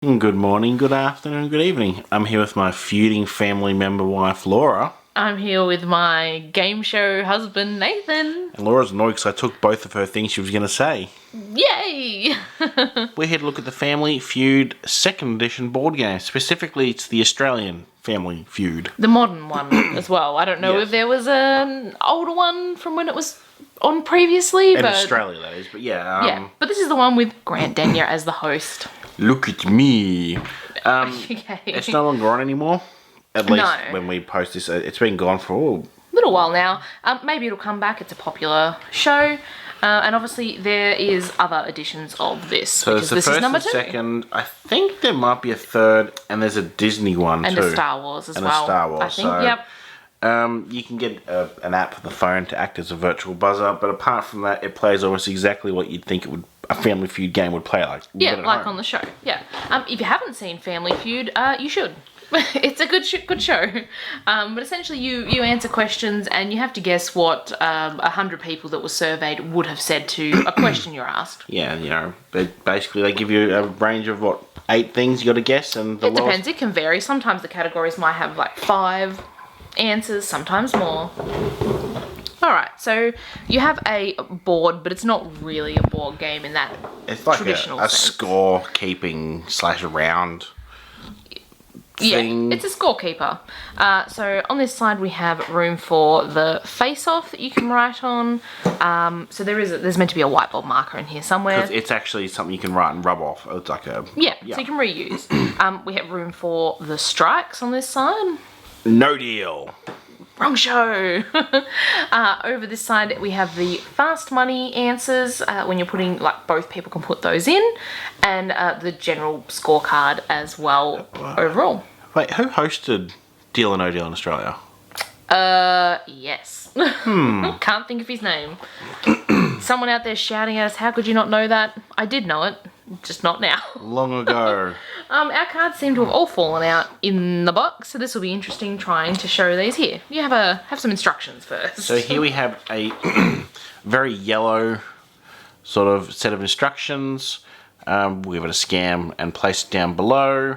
Good morning, good afternoon, good evening. I'm here with my feuding family member wife, Laura. I'm here with my game show husband, Nathan. And Laura's annoyed because I took both of her things she was going to say. Yay! We're here to look at the Family Feud 2nd edition board game. Specifically, it's the Australian Family Feud. The modern one as well. I don't know Yes. if there was an older one from when it was on previously. In but Australia, that is. But yeah. yeah, but this is the one with Grant Denyer as the host. Look at me. Okay. It's no longer on anymore. At least No. when we post this. It's been gone for A little while now. Maybe it'll come back. It's a popular show. And obviously there is other editions of this. So because there's the this first is number and 2. second. I think there might be a third, and there's a Disney one And too. a Star Wars as And well. a Star Wars. I think, so, yep. You can get an app for the phone to act as a virtual buzzer, but apart from that, it plays almost exactly what you'd think a Family Feud game would play like. Yeah, but at like home. on the show. Yeah. If you haven't seen Family Feud, you should. It's a good show. But essentially, you answer questions and you have to guess what 100 people that were surveyed would have said to a question you're asked. Yeah, but basically they give you a range of 8 things you got to guess, and It depends. It can vary. Sometimes the categories might have like 5 answers, sometimes more. Alright, so you have a board, but it's not really a board game in that it's like traditional a sense. score keeping / round. Thing. Yeah, it's a scorekeeper. So on this side we have room for the face-off that you can write on. So there's meant to be a whiteboard marker in here somewhere. It's actually something you can write and rub off. It's like a... Yeah, so you can reuse. We have room for the strikes on this side. No deal. Wrong show. Over this side we have the fast money answers when you're putting, like, both people can put those in, and the general scorecard as well overall. Wait, who hosted Deal or No Deal in Australia? Yes. Can't think of his name. Someone out there shouting at us, how could you not know that? I did know it, just not now. Long ago. Our cards seem to have all fallen out in the box, so this will be interesting trying to show these here. You have some instructions first. So here we have a very yellow sort of set of instructions. We'll give it a scan and place it down below.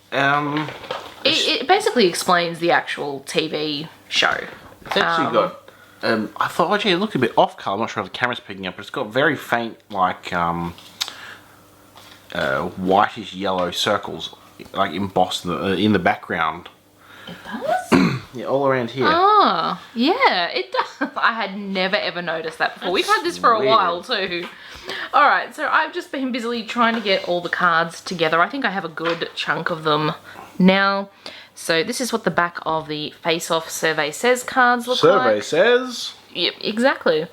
It basically explains the actual TV show. It's actually got... I thought, it looked a bit off colour. I'm not sure if the camera's picking up, but it's got very faint, like, whitish yellow circles, like embossed in the background. It does? Yeah, all around here. Oh, yeah, it does. I had never ever noticed that before. We've had this for a weird. while too. Alright, so I've just been busily trying to get all the cards together. I think I have a good chunk of them now. So this is what the back of the Face-Off Survey Says cards look like. Survey says... Yep, exactly.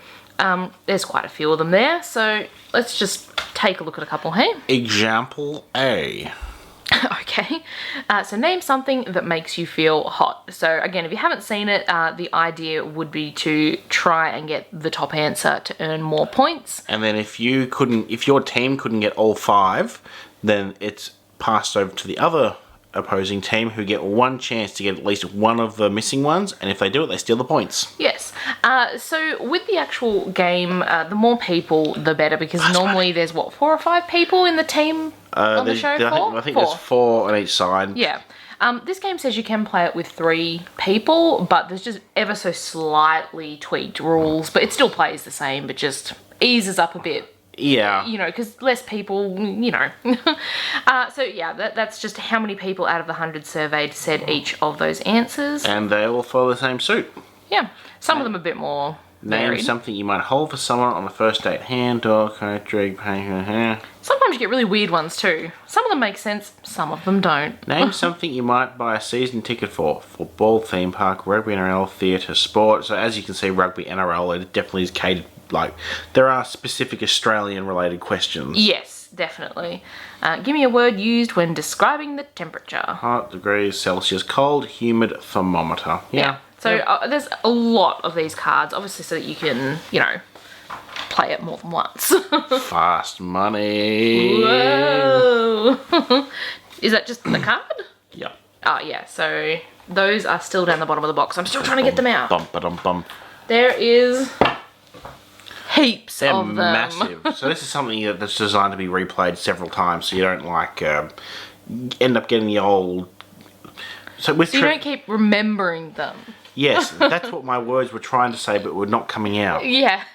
There's quite a few of them there, so let's just take a look at a couple, hey? Example A. Okay, so name something that makes you feel hot. So again, if you haven't seen it, the idea would be to try and get the top answer to earn more points. And then if your team couldn't get all 5, then it's passed over to the other opposing team, who get one chance to get at least one of the missing ones, and if they do it, they steal the points. Yes. So with the actual game, the more people, the better, because normally there's 4 or 5 people in the team on the show. I think there's 4 on each side. Yeah. This game says you can play it with 3 people, but there's just ever so slightly tweaked rules, but it still plays the same, but just eases up a bit. Yeah. You know, because less people, you know. So yeah, that's just how many people out of the 100 surveyed said each of those answers. And they all follow the same suit. Yeah. Some of them a bit more Name varied. something you might hold for someone on a first date. Hand, dog, coat, drink, paint, Sometimes you get really weird ones too. Some of them make sense, some of them don't. Name something you might buy a season ticket for. Football, theme park, rugby, NRL, theatre, sport. So as you can see, rugby, NRL, it definitely is catered. Like, there are specific Australian related questions. Yes, definitely. Give me a word used when describing the temperature. Hot, degrees Celsius, cold, humid, thermometer. Yeah. So there's a lot of these cards, obviously, so that you can, you know, play it more than once. Fast money. Whoa! Is that just the card? Yeah. Oh, yeah, so those are still down the bottom of the box. I'm still trying to get them out. Bum, ba-dum, bum. There is heaps They're of them. massive. So this is something that's designed to be replayed several times, so you don't like end up getting the old. So You don't keep remembering them. Yes, that's what my words were trying to say, but were not coming out. Yes.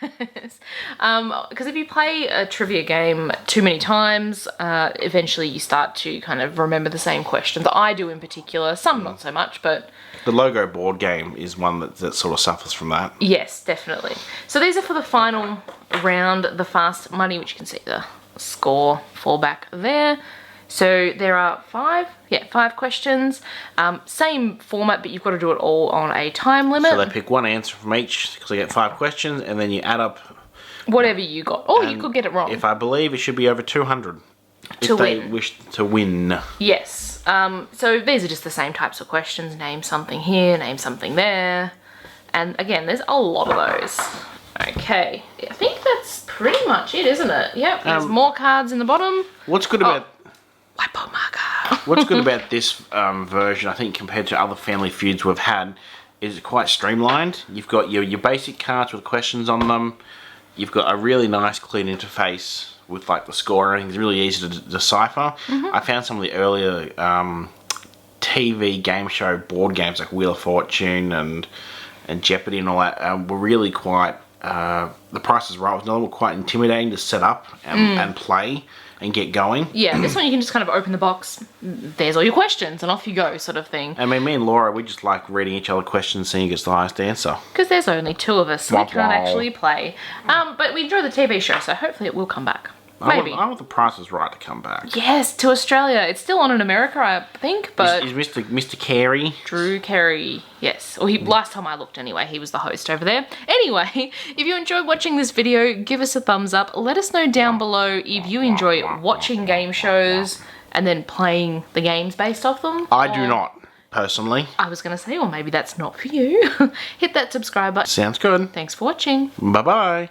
Because if you play a trivia game too many times, eventually you start to kind of remember the same questions. I do in particular, some not so much, but... The Logo board game is one that sort of suffers from that. Yes, definitely. So these are for the final round, the fast money, which you can see the score fall back there. So there are five questions. Same format, but you've got to do it all on a time limit. So they pick one answer from each, because they get 5 questions, and then you add up... Whatever you got. Or you could get it wrong. If I believe, it should be over 200. To if they win. wish to win. Yes. So these are just the same types of questions. Name something here, name something there. And again, there's a lot of those. Okay. I think that's pretty much it, isn't it? Yep. There's more cards in the bottom. What's good about... Whiteboard marker. What's good about this version, I think, compared to other Family Feuds we've had, is it's quite streamlined. You've got your basic cards with questions on them. You've got a really nice, clean interface with like the score and everything. It's really easy to decipher. I found some of the earlier TV game show board games like Wheel of Fortune and Jeopardy and all that were really quite... the Price is Right was another one quite intimidating to set up and play and get going. Yeah, this one you can just kind of open the box, there's all your questions, and off you go, sort of thing. I mean, me and Laura, we just like reading each other questions, seeing who gets the highest answer. Because there's only 2 of us, so we Womp can't womp. actually play. But we enjoy the TV show, so hopefully it will come back. Maybe. I want the Price is Right to come back. Yes, to Australia. It's still on in America, I think, but... Is Mr. Carey? Drew Carey, yes. Or last time I looked anyway, he was the host over there. Anyway, if you enjoyed watching this video, give us a thumbs up. Let us know down below if you enjoy watching game shows and then playing the games based off them. I do not, personally. I was going to say, or maybe that's not for you. Hit that subscribe button. Sounds good. Thanks for watching. Bye-bye.